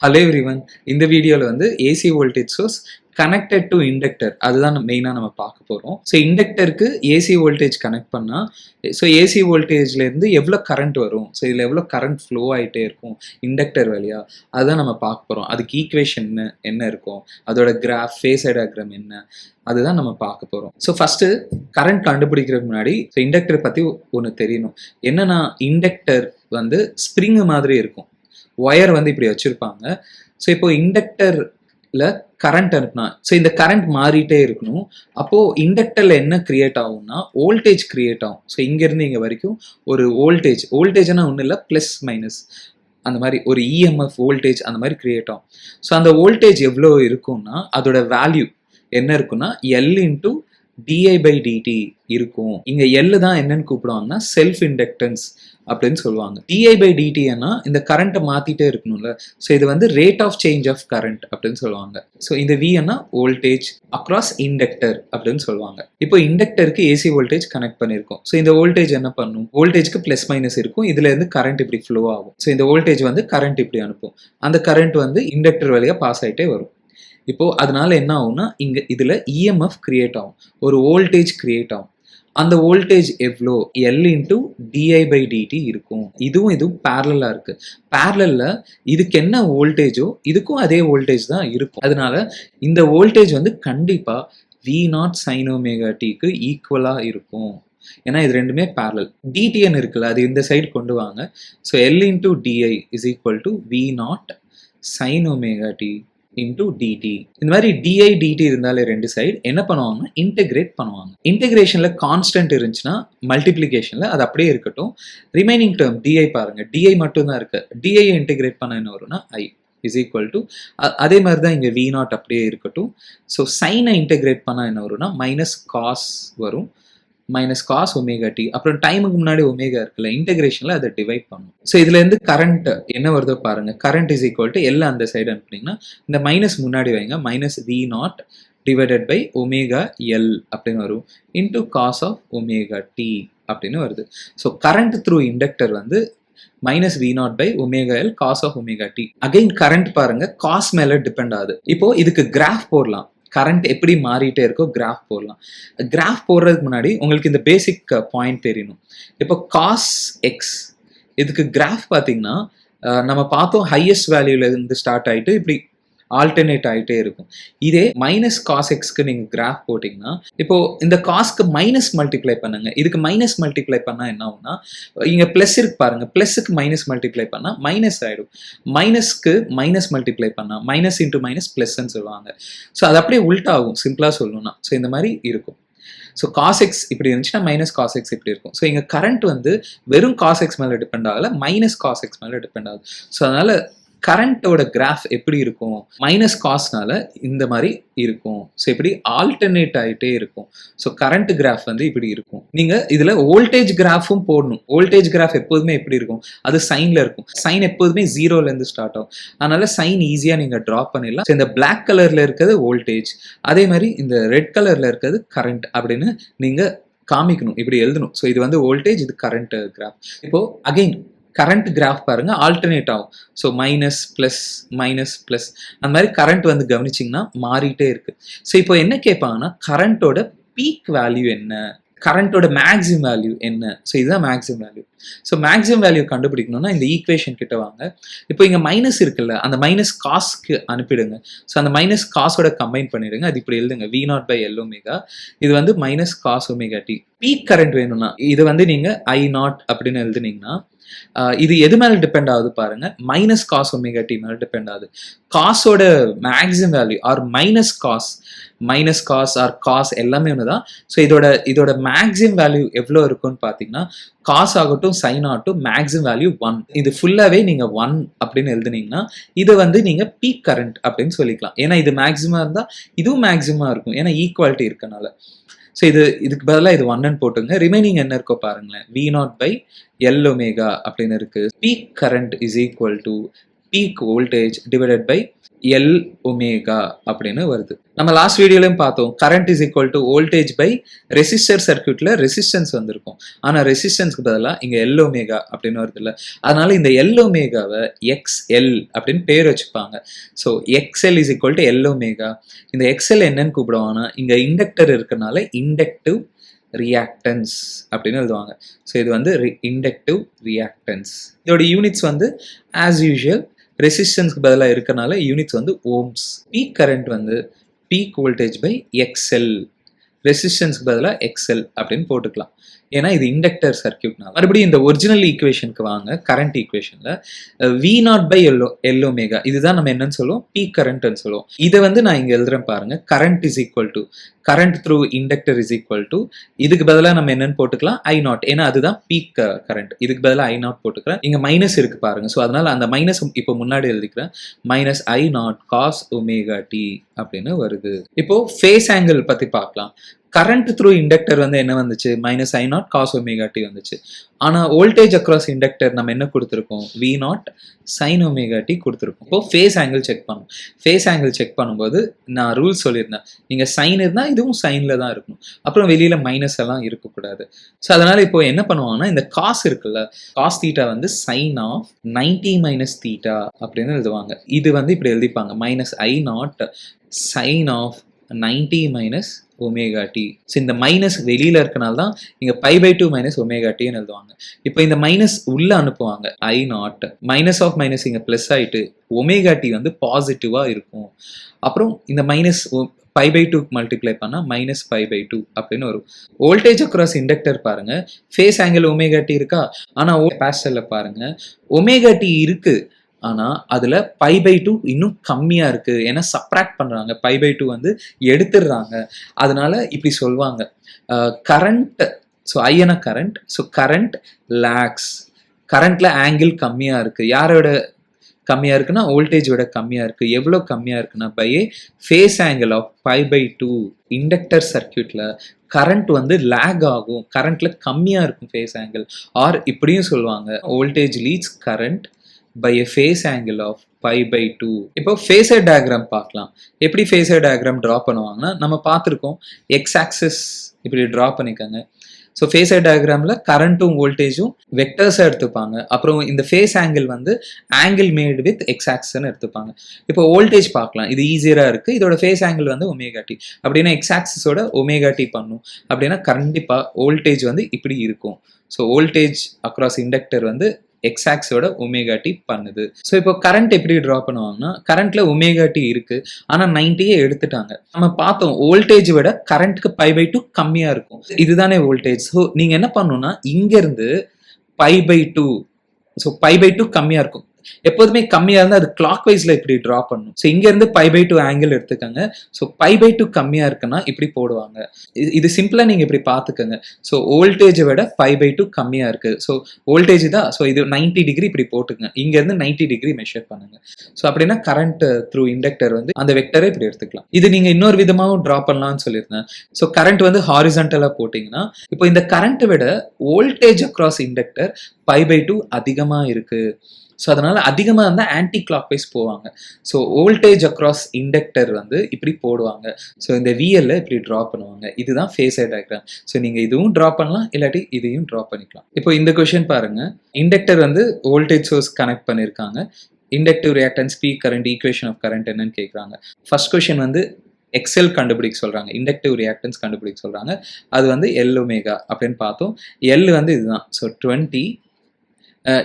Hello everyone. இந்த வீடியோவில் வந்து AC voltage source connected to inductor அதுதான் மெயினாக நம்ம பார்க்க போகிறோம். ஸோ இண்டக்டருக்கு ஏசி வோல்டேஜ் கனெக்ட் பண்ணால் ஸோ ஏசி வோல்டேஜ்லேருந்து எவ்வளோ கரண்ட் வரும், ஸோ இதில் எவ்வளோ கரண்ட் ஃப்ளோ ஆகிட்டே இருக்கும் இண்டக்டர் வழியாக, அதுதான் நம்ம பார்க்க போகிறோம். அதுக்கு ஈக்குவேஷன் என்ன இருக்கும், அதோட கிராஃப் ஃபேஸர் டயக்ராம் என்ன, அதுதான் நம்ம பார்க்க போகிறோம். ஸோ ஃபஸ்ட்டு கரண்ட் கண்டுபிடிக்கிறதுக்கு முன்னாடி ஸோ இண்டக்டர் பற்றி ஒன்று தெரியணும். என்னன்னா இண்டக்டர் வந்து ஸ்ப்ரிங் மாதிரி இருக்கும், ஒயர் வந்து இப்படி வச்சிருப்பாங்க. ஸோ இப்போ இண்டக்டர்ல கரண்ட் அனுப்புனா ஸோ இந்த கரண்ட் மாறிட்டே இருக்கணும். அப்போ இண்டக்டர்ல என்ன கிரியேட் ஆகும்னா வோல்டேஜ் கிரியேட் ஆகும். ஸோ இங்கேருந்து இங்கே வரைக்கும் ஒரு வோல்டேஜ்னா ஒன்றும் இல்லை, ப்ளஸ் மைனஸ் அந்த மாதிரி ஒரு இஎம்எஃப் வோல்டேஜ் அந்த மாதிரி கிரியேட் ஆகும். ஸோ அந்த வோல்டேஜ் எவ்வளோ இருக்கும்னா அதோட வேல்யூ என்ன இருக்குன்னா எல் இன்டூ டிஐ/டிடி இருக்கும். இங்க எல் தான் என்னன்னு கூப்பிடுவாங்கன்னா செல்ஃப் இண்டக்டன்ஸ் அப்படின்னு சொல்லுவாங்க. டிஐ/டிடின்னா இந்த கரண்ட்டை மாத்திட்டே இருக்கணும்ல, ஸோ இது வந்து rate of change of current அப்படின்னு சொல்லுவாங்க. ஸோ இந்த வின்னா வோல்டேஜ் அக்ராஸ் இண்டக்டர் அப்படின்னு சொல்லுவாங்க. இப்போ இண்டக்டருக்கு ஏசி வோல்டேஜ் கனெக்ட் பண்ணியிருக்கோம். ஸோ இந்த வோல்டேஜ் என்ன பண்ணும், வோல்டேஜ்க்கு பிளஸ் மைனஸ் இருக்கும், இதுல இருந்து கரண்ட் இப்படி ஃப்ளோ ஆகும். ஸோ இந்த வோல்டேஜ் வந்து கரண்ட் இப்படி அனுப்பும், அந்த கரண்ட் வந்து இண்டக்டர் வழியா பாஸ் ஆகிட்டே வரும். இப்போ அதனால என்ன ஆகும்னா இங்க இதுல இஎம்எஃப் கிரியேட் ஆகும், ஒரு வோல்டேஜ் கிரியேட் ஆகும். அந்த வோல்டேஜ் எவ்வளோ எல் இன்டூ டிஐ/டிடி இருக்கும். இதுவும் பேரலா இருக்கு. பேரலல்ல இதுக்கு என்ன வோல்டேஜோ இதுக்கும் அதே வோல்டேஜ் தான் இருக்கும். அதனால இந்த வோல்டேஜ் வந்து கண்டிப்பா V0 sin ωtக்கு ஈக்குவலா இருக்கும். ஏன்னா இது ரெண்டுமே பேரலல். டிடிஎன் இருக்குல்ல, அது இந்த சைடு கொண்டு வாங்க. So L into DI is equal to V0 sin ωt into DT. இந்த மாதிரி டிஐ/டிடி இருந்தாலே ரெண்டு சைடு என்ன பண்ணுவாங்கன்னா இன்டெகிரேட் பண்ணுவாங்க. இன்டெகிரேஷன்ல கான்ஸ்டன்ட் இருந்துச்சுன்னா மல்டிப்ளிகேஷன்ல அது அப்படியே இருக்கட்டும். ரிமைனிங் டேர்ம் டிஐ பாருங்க, டிஐ மட்டும் தான் இருக்கு. டிஐ இன்டெகிரேட் பண்ண என்ன வரும்னா ஐ இஸ் ஈக்குவல் டு அதே மாதிரி தான் இங்கே V0 அப்படியே இருக்கட்டும். ஸோ சைனை இன்டெகிரேட் பண்ணால் என்ன வரும்னா மைனஸ் காஸ் வரும், மைனஸ் காஸ் ஒமேகா டி. அப்புறம் டைமுக்கு முன்னாடி ஒமேகா இருக்குல்ல, இன்டெகிரேஷன்ல அதை டிவைட் பண்ணும். ஸோ இதுல இருந்து கரண்ட் என்ன வருதோ பாருங்க, கரண்ட் இஸ் ஈக்குவல் டு எல்லாம் அந்த சைடு அனுப்புனீங்கன்னா இந்த மைனஸ் முன்னாடி வைங்க, minus V0 divided by omega L அப்படின்னு வரும் into cos of omega D அப்படின்னு வருது. ஸோ கரண்ட் த்ரூ இண்டக்டர் வந்து minus V0 by omega L cos of omega T. Again current பாருங்க காஸ் மேல டிபெண்ட் ஆகுது. இப்போ இதுக்கு கிராஃப் போடலாம், கரண்ட் எப்படி மாறிட்டே இருக்கோ கிராஃப் போடலாம். கிராஃப் போடுறதுக்கு முன்னாடி உங்களுக்கு இந்த பேசிக் பாயிண்ட் தெரியணும். இப்போ காஸ் எக்ஸ் இதுக்கு கிராஃப் பார்த்தீங்கன்னா நம்ம பார்த்தோம் ஹையஸ்ட் வேல்யூல இருந்து ஸ்டார்ட் ஆகிட்டு இப்படி ஆல்டர்னேட் ஆகிட்டே இருக்கும். இதே மைனஸ் காஸ் எக்ஸ்க்கு நீங்க கிராஃப் போட்டிங்கன்னா இப்போ இந்த காஸ்க்கு மைனஸ் மல்டிப்ளை பண்ணுங்க, இதுக்கு மைனஸ் மல்டிப்ளை பண்ணா என்ன ஆகும்னா இங்க பிளஸ் இருக்கு பாருங்க, பிளஸுக்கு மைனஸ் மல்டிப்ளை பண்ணா மைனஸ் ஆயிடும், மைனஸ்க்கு மைனஸ் மல்டிப்ளை பண்ணா மைனஸ் இன்டூ மைனஸ் பிளஸ்ன்னு சொல்லுவாங்க. ஸோ அது அப்படியே உல்ட்டா ஆகும் சிம்பிளா சொல்லணும்னா. ஸோ இந்த மாதிரி இருக்கும். ஸோ காஸ் எக்ஸ் இப்படி இருந்துச்சுன்னா மைனஸ் காஸ் எக்ஸ் இப்படி இருக்கும். ஸோ இங்க கரண்ட் வந்து வெறும் காஸ் எக்ஸ் மேல டிபெண்ட் ஆகல, மைனஸ் காஸ் எக்ஸ் மேல டிபெண்ட் ஆகுது. ஸோ அதனால கரண்டோட கிராஃப் எப்படி இருக்கும், மைனஸ் காஸ்னால இந்த மாதிரி இருக்கும். ஸோ இப்படி ஆல்டர்னேட் ஆகிட்டே இருக்கும். ஸோ கரண்ட் கிராஃப் வந்து இப்படி இருக்கும். நீங்க இதுல வோல்டேஜ் கிராஃபும் போடணும். வோல்டேஜ் கிராஃப் எப்போதுமே எப்படி இருக்கும், அது சைன்ல இருக்கும். சைன் எப்போதுமே ஜீரோல இருந்து ஸ்டார்ட் ஆகும், அதனால சைன் ஈஸியா நீங்க டிரா பண்ணிடலாம். ஸோ இந்த பிளாக் கலர்ல இருக்கிறது வோல்டேஜ், அதே மாதிரி இந்த ரெட் கலர்ல இருக்கிறது கரண்ட் அப்படின்னு நீங்க காமிக்கணும், இப்படி எழுதணும். ஸோ இது வந்து வோல்டேஜ், இது கரண்ட் கிராஃப். இப்போ அகைன் கரண்ட் கிராஃப் பாருங்க ஆல்டர்னேட் ஆகும். So minus plus minus plus அந்த மாதிரி கரண்ட் வந்து கவனிச்சிங்கன்னா மாறிட்டே இருக்கு. ஸோ இப்போ என்ன கேட்பாங்கன்னா கரண்டோட பீக் வேல்யூ என்ன, கரண்டோட மேக்ஸிமம் வேல்யூ என்ன. ஸோ இதுதான் maximum value. So maximum value கண்டுபிடிக்கணும்னா இந்த ஈக்குவேஷன் கிட்ட வாங்க. இப்போ இங்க மைனஸ் இருக்குல்ல, அந்த மைனஸ் காஸ்க்கு அனுப்பிடுங்க. ஸோ அந்த மைனஸ் காசோட கம்பைன் பண்ணிடுங்க, அது இப்படி எழுதுங்க V0 பை எல் ஒமேகா. இது வந்து minus cos omega T. Peak current வேணும்னா இது வந்து நீங்க I0 அப்படின்னு எழுதுனீங்கன்னா இது எது மேல டிபெண்ட் ஆகுது பாருங்க, மைனஸ் காஸ் ஒமேகா டி மேல டிபெண்ட் ஆகுது. காசோட maximum value R minus cos R cos எல்லாமே ஒண்ணுதான். ஸோ இதோட மேக்ஸிமம் வேல்யூ எவ்வளோ இருக்கும்னு பார்த்தீங்கன்னா காஸ் ஆகட்டும் சைன் ஆகட்டும் மேக்ஸிமம் வேல்யூ 1. இது ஃபுல்லாவே நீங்க 1 அப்படின்னு எழுதுனீங்கன்னா இதை வந்து நீங்க பீக் கரண்ட் அப்படின்னு சொல்லிக்கலாம். ஏன்னா இது மேக்ஸிமம் இருந்தா இதுவும் மேக்ஸிமம் இருக்கும், ஏன்னா ஈக்குவாலிட்டி இருக்கனால. ஸோ இதுக்கு பதிலாக இது 1ன்னு போட்டுங்க. ரிமைனிங் என்ன இருக்கோ பாருங்களேன், V0 பை எல் ஒமேகா அப்படின்னு இருக்கு. Peak current is equal to peak voltage divided by L omega அப்படின்னு வருது. நம்ம லாஸ்ட் வீடியோலயும் பார்த்தோம், current is equal to voltage by resistor சர்க்யூட்ல ரெசிஸ்டன்ஸ் வந்திருக்கும். ஆனா ரெசிஸ்டன்ஸ்க்கு பதிலா இங்க எல் ஒமேகா அப்படின்னு வருது இல்ல, அதனால இந்த எல் ஒமேகாவை எக்ஸ்எல் அப்படின்னு பேர் வச்சுப்பாங்க. So XL is equal to L omega. இந்த எக்ஸ்எல் என்னன்னு கூப்பிடுவாங்கன்னா, இங்க இண்டக்டர் இருக்கனால இண்டக்டிவ் ரியாக்டன்ஸ் அப்படின்னு எழுதுவாங்க. ஸோ இது வந்து இண்டக்டிவ் ரியாக்டன்ஸ். இதோட யூனிட்ஸ் வந்து ஆஸ் யூஷுவல் ரெசிஸ்டன்ஸ்க்கு பதிலாக இருக்கனால யூனிட்ஸ் வந்து ஓம்ஸ். பீக் கரண்ட் வந்து பீக் வோல்டேஜ் பை எக்ஸ்எல், ரெசிஸ்டன்ஸ்க்கு பதிலாக எக்ஸ்எல் அப்படின்னு போட்டுக்கலாம். ஏன்னா இது இண்டக்டர் சர்க்கியூட்னால. மறுபடியும் இந்த ஒரிஜினல் ஈக்குவேஷனுக்கு வாங்க. கரண்ட் ஈக்குவேஷன்ல V not by L omega, இதுதான் நம்ம என்னன்னு சொல்லுவோம், பீக் கரண்ட்னு சொல்லுவோம். இதை வந்து நான் இங்க எழுதுறேன் பாருங்க. Current is equal to current through inductor is equal to, இதுக்கு பதிலாக நம்ம என்னன்னு போட்டுக்கலாம், ஐ நாட். ஏன்னா அதுதான் பீக் கரண்ட். இதுக்கு பதிலாக ஐ நாட் போட்டுக்கிறேன். இங்க மைனஸ் இருக்கு பாருங்க. ஸோ அதனால அந்த மைனஸ் இப்போ முன்னாடி எழுதிக்கிறேன். Minus I naught cos omega D அப்படின்னு வருது. இப்போ ஃபேஸ் ஆங்கிள் பத்தி பார்க்கலாம். கரண்ட் த்ரூ இண்டக்டர் வந்து என்ன வந்துச்சு, minus I naught cos omega T வந்துச்சு. ஆனா வோல்டேஜ் அக்ராஸ் இண்டக்டர் நம்ம என்ன கொடுத்துருக்கோம், V naught sine omega T கொடுத்துருக்கோம். இப்போ ஃபேஸ் ஆங்கிள் செக் பண்ணும். ஃபேஸ் ஆங்கிள் செக் பண்ணும்போது நான் ரூல்ஸ் சொல்லியிருந்தேன், நீங்க சைன் இருந்தால் இதுவும் சைன்ல தான் இருக்கணும், அப்புறம் வெளியில மைனஸ் எல்லாம் இருக்கக்கூடாது. ஸோ அதனால இப்போ என்ன பண்ணுவாங்கன்னா, இந்த காஸ் இருக்குல்ல, காஸ் தீட்டா வந்து சைன் ஆஃப் 90 மைனஸ் தீட்டா அப்படின்னு எழுதுவாங்க. இது வந்து இப்படி எழுதிப்பாங்க, minus I not sine of 90 minus omega T. So இந்த மைனஸ் வெளியில இருக்கனால தான் இங்க பை பை 2 மைனஸ் ஒமேகா டின்னு எழுதுவாங்க. இப்போ இந்த மைனஸ் உள்ள அனுப்புவாங்க, I not minus of minus இங்க பிளஸ் ஆயிட்டு ஒமேகா டி வந்து பாசிட்டிவா இருக்கும். அப்புறம் இந்த மைனஸ் பை பை 2 மல்டிப்ளை பண்ணா மைனஸ் பை பை 2 அப்படின்னு வரும். வோல்டேஜ் அக்ராஸ் இண்டக்டர் பாருங்க, ஃபேஸ் ஆங்கிள் ஒமேகா டி இருக்கா, ஆனா கேப்பாசிட்டர்ல பாருங்க ஒமேகா டி இருக்கு, ஆனா அதுல பை பை 2 இன்னும் கம்மியா இருக்கு. ஏன்னா சப்ராக்ட் பண்றாங்க, பை பை 2 வந்து எடுத்துடுறாங்க. அதனால இப்படி சொல்லுவாங்க, கரண்ட், ஸோ ஐஎன கரண்ட், ஸோ கரண்ட் லேக்ஸ், கரண்ட்ல ஆங்கிள் கம்மியா இருக்கு. யாரோட கம்மியா இருக்குன்னா வோல்டேஜ் விட கம்மியா இருக்கு. எவ்வளவு கம்மியா இருக்குன்னா pi A phase angle of pi by 2. Inductor சர்க்கியூட்ல கரண்ட் வந்து லேக் ஆகும், கரண்ட்ல கம்மியா இருக்கும் ஃபேஸ் ஆங்கிள். ஆர் இப்படியும் சொல்லுவாங்க, voltage leads current by a phase angle of pi by 2. இப்போ ஃபேஸர் டயக்ராம் பார்க்கலாம். எப்படி ஃபேஸர் டயக்ராம் ட்ரா பண்ணுவாங்கன்னா, நம்ம பார்த்துருக்கோம், எக்ஸ் ஆக்சிஸ் இப்படி ட்ரா பண்ணிக்கோங்க. ஸோ ஃபேஸர் டயக்ராமில் கரண்ட்டும் வோல்டேஜும் வெக்டர்ஸாக எடுத்துப்பாங்க. அப்புறம் இந்த ஃபேஸ் ஆங்கிள் வந்து ஆங்கிள் மேட் வித் எக்ஸ் ஆக்சிஸ்ன்னு எடுத்துப்பாங்க. இப்போ வோல்டேஜ் பார்க்கலாம், இது ஈஸியராக இருக்குது. இதோட ஃபேஸ் ஆங்கிள் வந்து ஒமேகா டி அப்படின்னா எக்ஸ் ஆக்சிஸோட ஒமேகா டி பண்ணும் அப்படின்னா கண்டிப்பாக வோல்டேஜ் வந்து இப்படி இருக்கும். ஸோ வோல்டேஜ் அக்ராஸ் இண்டக்டர் வந்து எக்ஸ் ஆக்ஸோட ஒமேகா டி பண்ணுது. ஸோ இப்போ கரண்ட் எப்படி ட்ரா பண்ணுவாங்கன்னா, கரண்ட்ல ஒமேகா டி இருக்கு, ஆனா 90 எடுத்துட்டாங்க. நம்ம பார்த்தோம் வோல்டேஜ் விட கரண்ட்க்கு பை பை 2 கம்மியா இருக்கும். இதுதானே வோல்டேஜ். ஸோ நீங்க என்ன பண்ணணும்னா, இங்க இருந்து pi by 2, so pi by 2 கம்மியா இருக்கும். எப்போதுமே கம்மியா இருந்தால் அது கிளாக் வைஸ்ல இப்படி ட்ரா பண்ணும். ஸோ இங்க இருந்து பை பை 2 ஆங்கிள் எடுத்துக்கோங்க. ஸோ பை பை 2 கம்மியா இருக்குன்னா இப்படி போடுவாங்க. இது சிம்பிளா நீங்க இப்படி பார்த்துக்கோங்க. ஸோ வோல்டேஜை விட பை பை 2 கம்மியா இருக்கு. ஸோ வோல்டேஜ் தான், ஸோ இது 90 டிகிரி இப்படி போட்டுங்க. இங்க இருந்து 90 டிகிரி மெஷர் பண்ணுங்க. ஸோ அப்படின்னா கரண்ட் த்ரூ இண்டக்டர் வந்து அந்த வெக்டரை இப்படி எடுத்துக்கலாம். இது நீங்க இன்னொரு விதமாகவும் ட்ரா பண்ணலாம்னு சொல்லியிருந்தேன். ஸோ கரண்ட் வந்து ஹாரிசான்டலா போட்டீங்கன்னா, இப்போ இந்த கரண்ட்டை விட voltage across inductor pi by 2 அதிகமா இருக்கு. ஸோ அதனால அதிகமாக இருந்தால் ஆன்டி கிளாக் வைஸ் போவாங்க. ஸோ வோல்டேஜ் அக்ராஸ் இண்டக்டர் வந்து இப்படி போடுவாங்க. ஸோ இந்த விஎல்ல இப்படி ட்ரா பண்ணுவாங்க. இதுதான் ஃபேஸர் டயக்ராம். ஸோ நீங்கள் இதுவும் ட்ரா பண்ணலாம், இல்லாட்டி இதையும் ட்ரா பண்ணிக்கலாம். இப்போ இந்த கொஸ்டின் பாருங்க, இண்டக்டர் வந்து வோல்டேஜ் சோர்ஸ் கனெக்ட் பண்ணியிருக்காங்க. Inductive reactance, peak current, equation of current என்னன்னு கேட்குறாங்க. ஃபர்ஸ்ட் கொஸ்டின் வந்து எக்ஸ்எல் கண்டுபிடிக்க சொல்றாங்க, இண்டக்டிவ் ரியாக்டன்ஸ் கண்டுபிடிக்க சொல்றாங்க. அது வந்து எல் ஒமேகா அப்படின்னு பார்த்தோம். எல் வந்து இதுதான். ஸோ 20,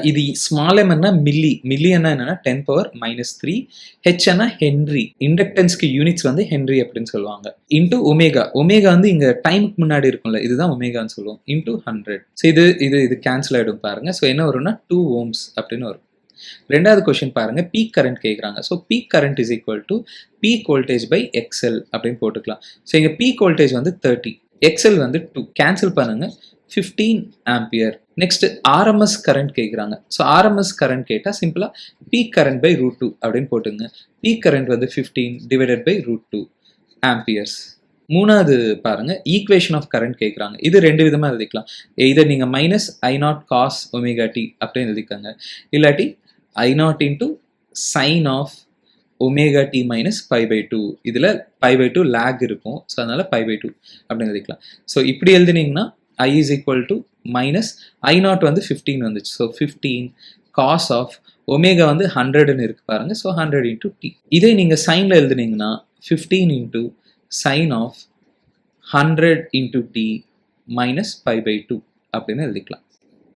இது ஸ்மால் எம் என்ன மில்லி என்னன்னா 10⁻³ ஹெச் என்ன ஹென்ரி. இண்டக்டன்ஸ்க்கு யூனிட்ஸ் வந்து ஹென்ரி அப்படின்னு சொல்லுவாங்க. இன்டூ ஒமேகா, ஒமேகா வந்து இங்க டைமுக்கு முன்னாடி இருக்கும்ல, இதுதான் ஒமேகான்னு சொல்லுவோம். இன்டூ 100. ஸோ இது கேன்சல் ஆகிடும் பாருங்க. ஸோ என்ன வரும்னா 2 ohms அப்படின்னு வரும். ரெண்டாவது கொஸ்டின் பாருங்க, பீக் கரண்ட் கேட்குறாங்க. So peak current is equal to peak voltage by XL அப்படின்னு போட்டுக்கலாம். ஸோ இங்க பீக் வோல்டேஜ் வந்து 30, எக்ஸ்எல் வந்து 2, கேன்சல் பண்ணுங்க, 15 ஆம்பியர். நெக்ஸ்ட் ஆர்எம்எஸ் கரண்ட் கேட்குறாங்க. ஸோ ஆர்எம்எஸ் கரண்ட் கேட்டால் சிம்பிளா பீக் கரண்ட் பை √2 அப்படின்னு போட்டுங்க. பீக் கரண்ட் வந்து 15 டிவைடட் பை √2 ஆம்பியர்ஸ். மூணாவது பாருங்க, ஈக்குவேஷன் ஆஃப் கரண்ட் கேட்குறாங்க. இது ரெண்டு விதமாக எழுதிக்கலாம். இதை நீங்கள் minus I naught cos omega D அப்படின்னு எழுதிக்காங்க, இல்லாட்டி I naught into sine of omega t minus pi by two. இதில் பை பை டூ லேக் இருக்கும். ஸோ அதனால் பை பை டூ அப்படின்னு எழுதிக்கலாம். ஸோ இப்படி எழுதினீங்கன்னா I is equal to minus I not வந்து 15 வந்துச்சு. ஸோ 15 காஸ் ஆஃப் ஒமேகா வந்து 100ன்னு இருக்கு பாருங்க. So 100 into t. இதே நீங்கள் சைனில் எழுதுனீங்கன்னா 15 into sine of 100 into t minus pi by two அப்படின்னு எழுதிக்கலாம்.